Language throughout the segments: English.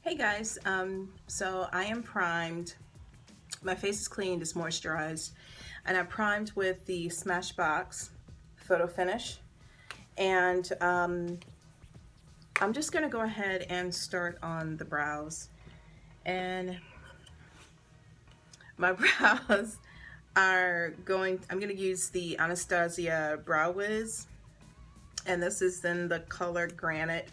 Hey guys, so I am primed. My face is cleaned, it's moisturized, and I primed with the Smashbox Photo Finish. And I'm just gonna go ahead and start on the brows. And my brows I'm gonna use the Anastasia Brow Wiz, and this is in the color Granite.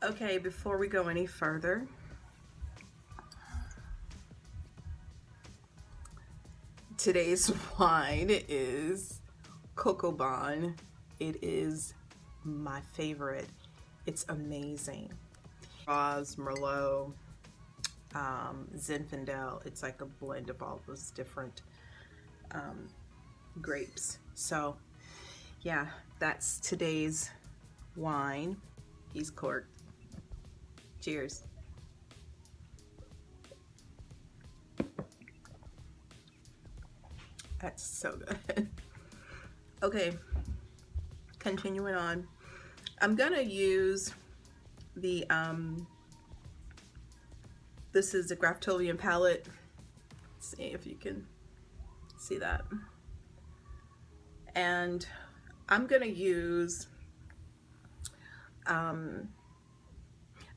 Okay, before we go any further, today's wine is Coco Bon. It is my favorite. It's amazing. Roz, Merlot, Zinfandel. It's like a blend of all those different grapes. So yeah, that's today's wine. He's corked. Cheers. That's so good. Okay, continuing on. I'm gonna use the this is the Graftobian palette. Let's see if you can see that. And I'm gonna use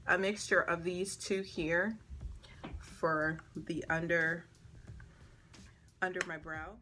a mixture of these two here for the under my brow.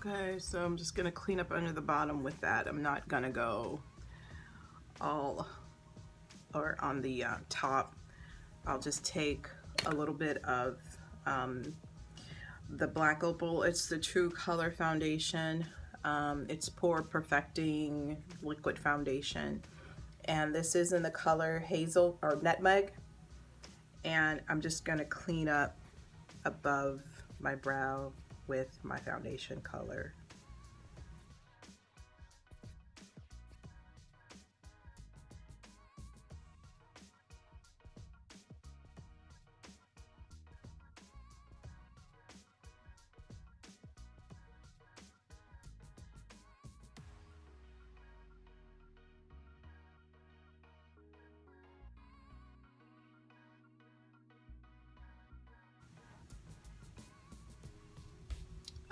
Okay, so I'm just gonna clean up under the bottom with that. I'm not gonna go all or on the top. I'll just take a little bit of the Black Opal. It's the True Color Foundation. It's Pore Perfecting Liquid Foundation. And this is in the color Hazel or Nutmeg. And I'm just gonna clean up above my brow with my foundation color.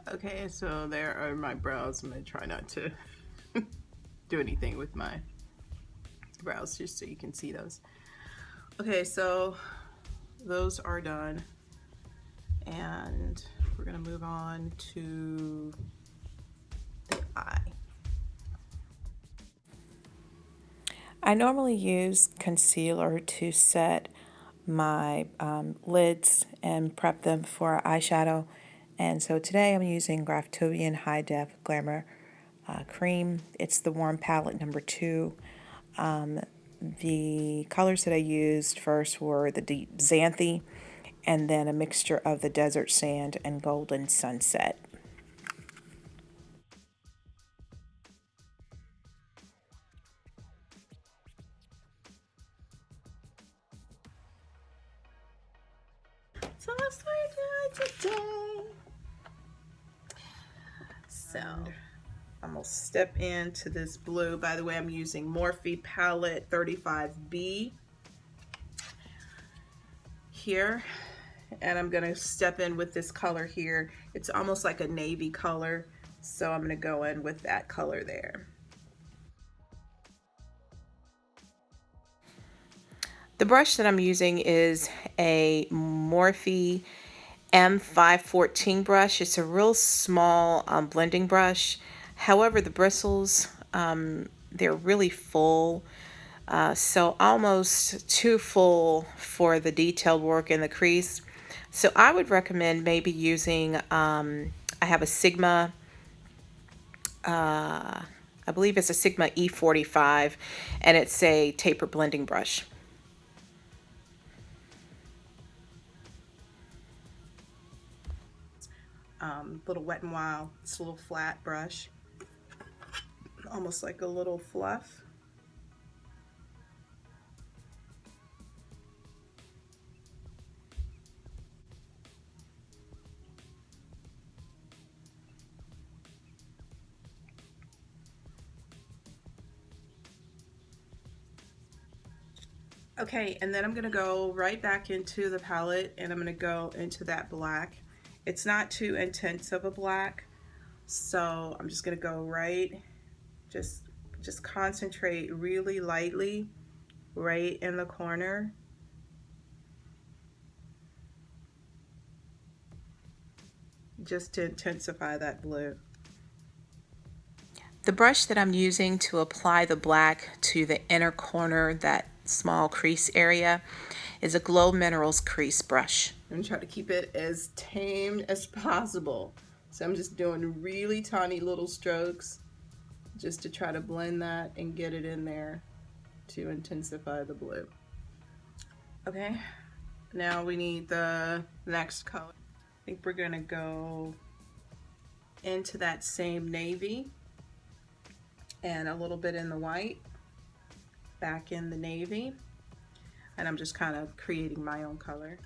Okay, so there are my brows. I'm gonna try not to do anything with my brows just so you can see those. Okay, so those are done, and we're gonna move on to the eye. I normally use concealer to set my lids and prep them for eyeshadow, and so today I'm using Graftobian High Def Glamour Cream. It's the Warm Palette number 2. The colors that I used first were the Deep Xanthe and then a mixture of the Desert Sand and Golden Sunset. So that's what we're doing today. So I'm gonna step into this blue. By the way, I'm using Morphe palette 35B here, and I'm gonna step in with this color here. It's almost like a navy color, so I'm gonna go in with that color there. The brush that I'm using is a Morphe M514 brush. It's a real small blending brush. However, the bristles, they're really full. So almost too full for the detailed work in the crease. So I would recommend maybe using, I have a Sigma, I believe it's a Sigma E45, and it's a taper blending brush. Little Wet n Wild, it's a little flat brush, almost like a little fluff. Okay, and then I'm gonna go right back into the palette and I'm gonna go into that black. It's not too intense of a black, so I'm just gonna go right, just concentrate really lightly right in the corner. Just to intensify that blue. The brush that I'm using to apply the black to the inner corner, that small crease area, is a Glow Minerals crease brush. I'm going to try to keep it as tame as possible. So I'm just doing really tiny little strokes just to try to blend that and get it in there to intensify the blue. Okay, now we need the next color. I think we're going to go into that same navy and a little bit in the white, back in the navy, and I'm just kind of creating my own color.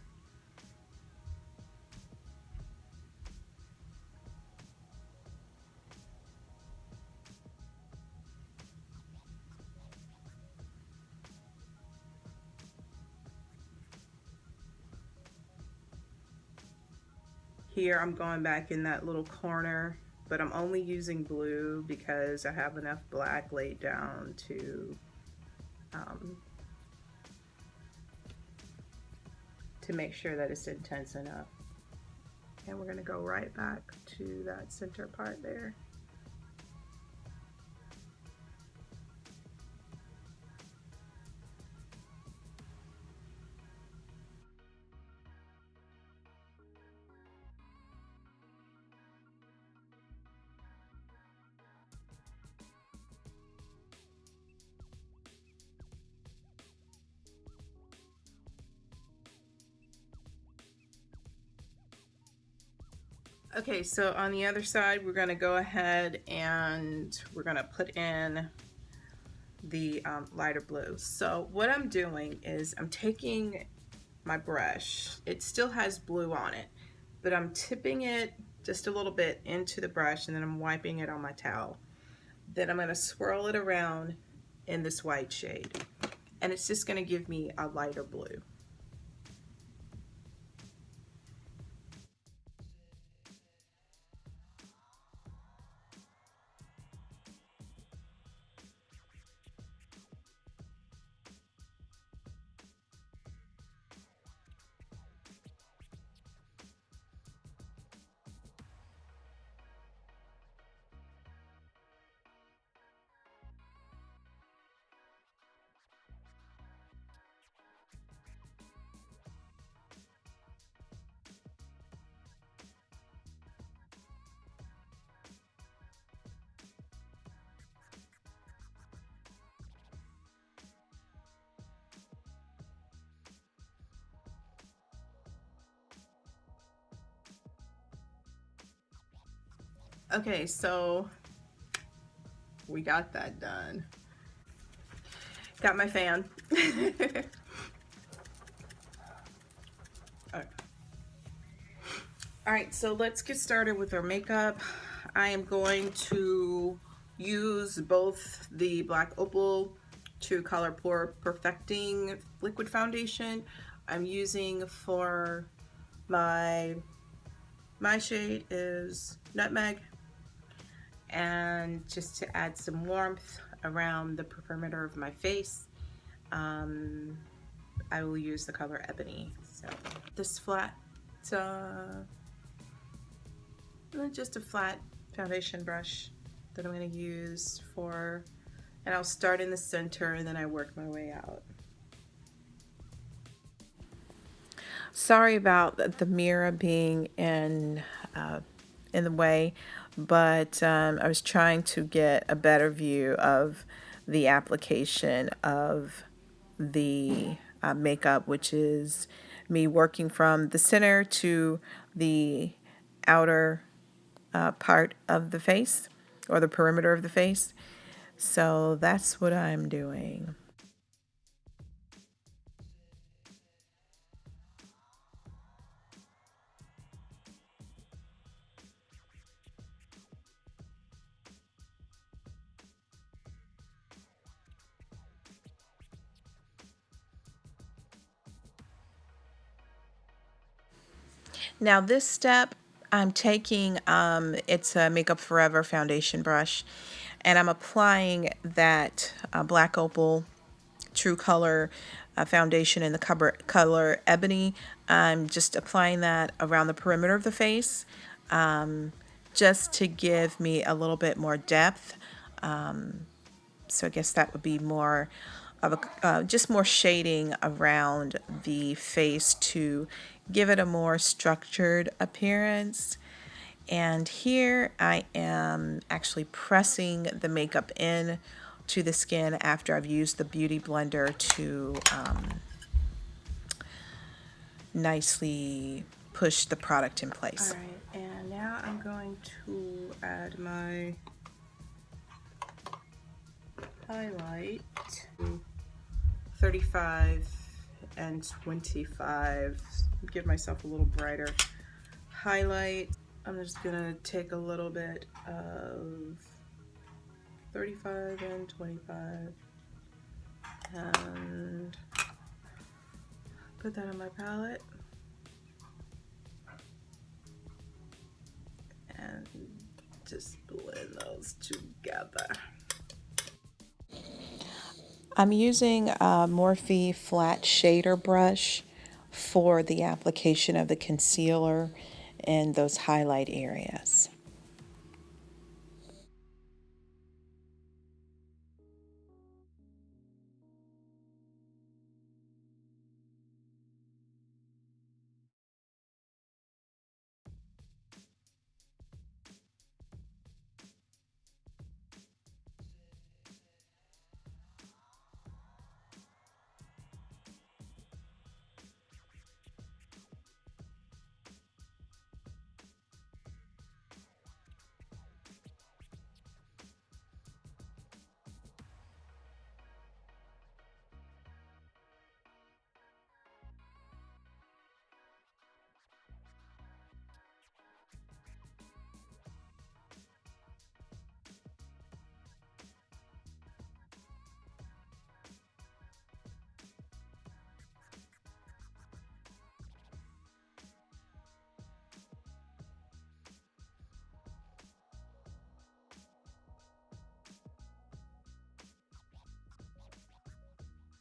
Here I'm going back in that little corner, but I'm only using blue because I have enough black laid down to make sure that it's intense enough. And we're going to go right back to that center part there. Okay, so on the other side, we're going to go ahead and we're going to put in the lighter blue. So what I'm doing is I'm taking my brush. It still has blue on it, but I'm tipping it just a little bit into the brush and then I'm wiping it on my towel. Then I'm going to swirl it around in this white shade. And it's just going to give me a lighter blue. Okay, so we got that done. Got my fan. Alright, so let's get started with our makeup. I am going to use both the Black Opal to color Pore Perfecting liquid foundation. I'm using for my shade is Nutmeg, and just to add some warmth around the perimeter of my face. I will use the color Ebony. So this flat, just a flat foundation brush that I'm going to use for, and I'll start in the center and then I work my way out. Sorry about the mirror being in the way, but I was trying to get a better view of the application of the makeup, which is me working from the center to the outer part of the face, or the perimeter of the face. So that's what I'm doing. Now this step I'm taking, it's a Makeup Forever foundation brush, and I'm applying that Black Opal True Color foundation in the color Ebony. I'm just applying that around the perimeter of the face, just to give me a little bit more depth. So I guess that would be more of a just more shading around the face to give it a more structured appearance. And here I am actually pressing the makeup in to the skin after I've used the Beauty Blender to nicely push the product in place. All right, and now I'm going to add my highlight, 35 and 25, give myself a little brighter highlight. I'm just gonna take a little bit of 35 and 25 and put that on my palette and just blend those together. I'm using a Morphe flat shader brush for the application of the concealer in those highlight areas.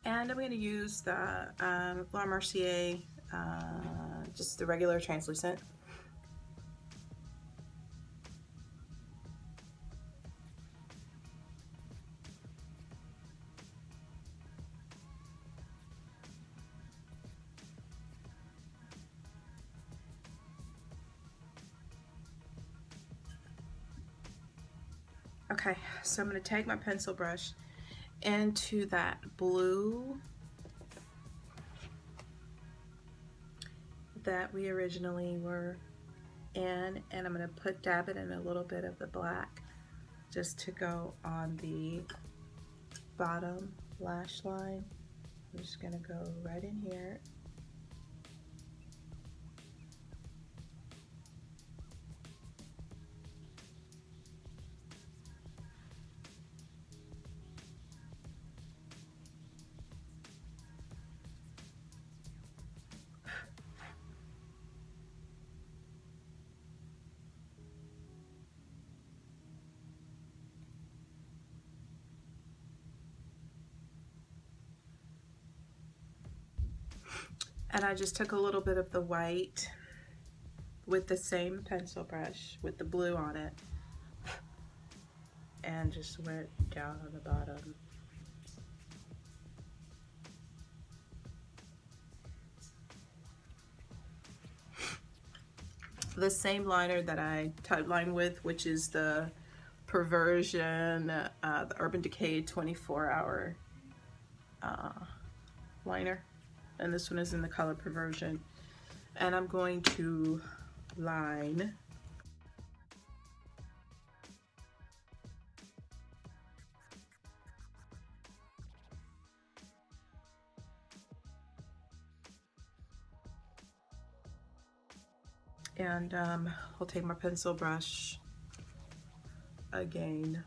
And I'm going to use the Mercier, just the regular translucent. Okay, so I'm going to take my pencil brush into that blue that we originally were in, and I'm going to dab it in a little bit of the black just to go on the bottom lash line. I'm just going to go right in here. And I just took a little bit of the white with the same pencil brush with the blue on it and just went down on the bottom. The same liner that I type line with, which is the Perversion, the Urban Decay 24-hour liner. And this one is in the color Perversion. And I'm going to line and I'll take my pencil brush again.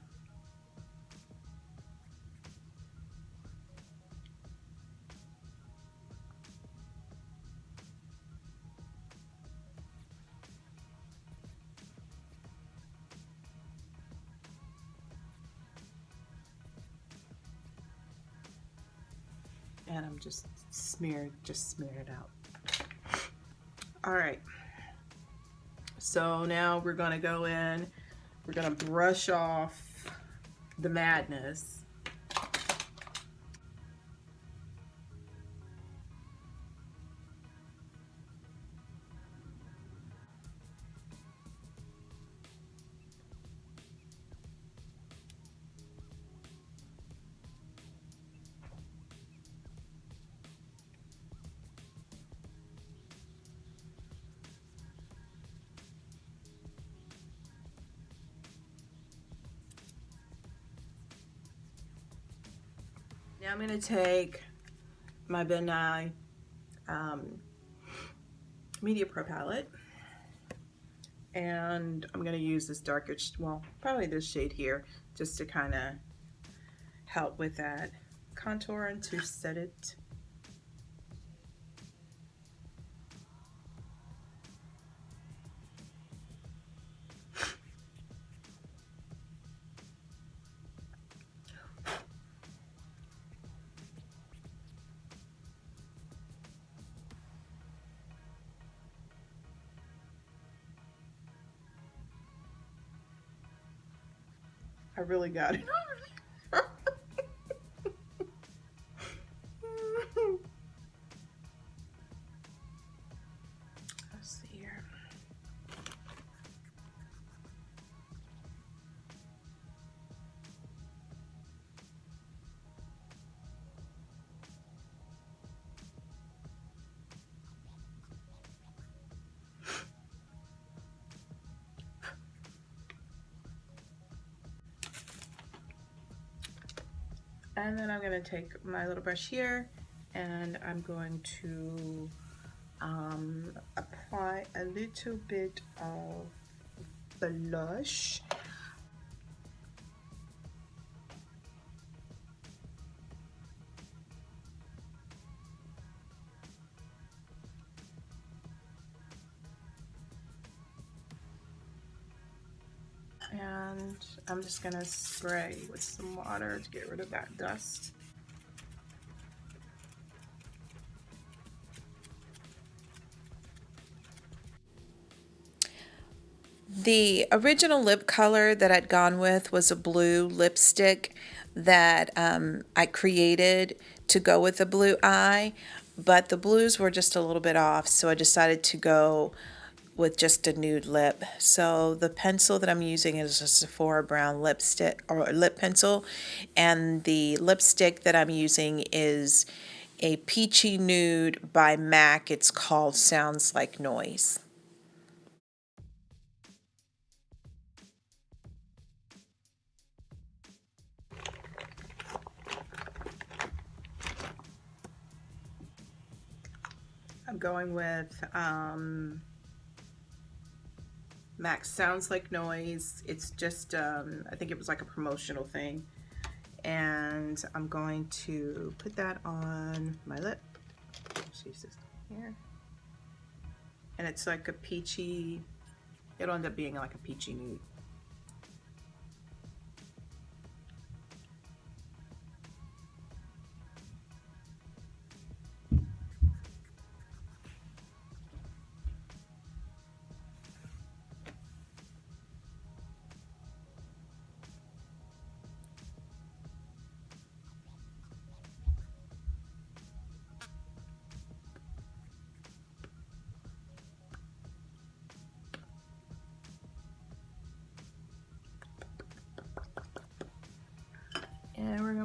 And I'm just smear it out. All right. So now we're gonna go in, we're gonna brush off the madness. Now I'm going to take my Benai Media Pro palette, and I'm going to use this darker, well, probably this shade here, just to kind of help with that contour and to set it. I really got it. Let's see here. And then I'm going to take my little brush here and I'm going to apply a little bit of blush. And I'm just gonna spray with some water to get rid of that dust. The original lip color that I'd gone with was a blue lipstick that I created to go with the blue eye, but the blues were just a little bit off, so I decided to go with just a nude lip. So the pencil that I'm using is a Sephora brown lipstick or lip pencil, and the lipstick that I'm using is a peachy nude by MAC. It's called Sounds Like Noise. I'm going with MAC Sounds Like Noise. It's just, I think it was like a promotional thing. And I'm going to put that on my lip. Let's use this here. And it's like a peachy, it'll end up being like a peachy nude.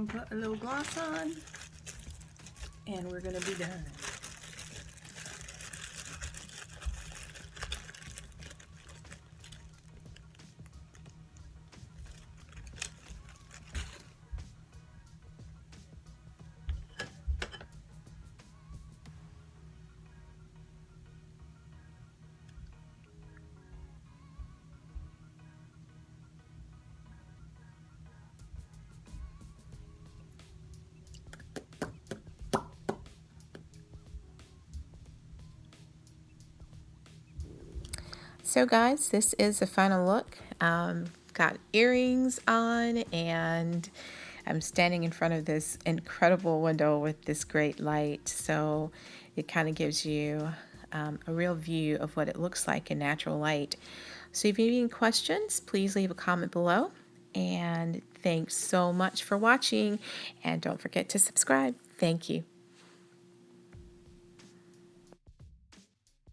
gonna put a little gloss on and we're gonna be done. So guys, this is the final look. Got earrings on and I'm standing in front of this incredible window with this great light. So it kind of gives you a real view of what it looks like in natural light. So if you have any questions, please leave a comment below. And thanks so much for watching. And don't forget to subscribe. Thank you.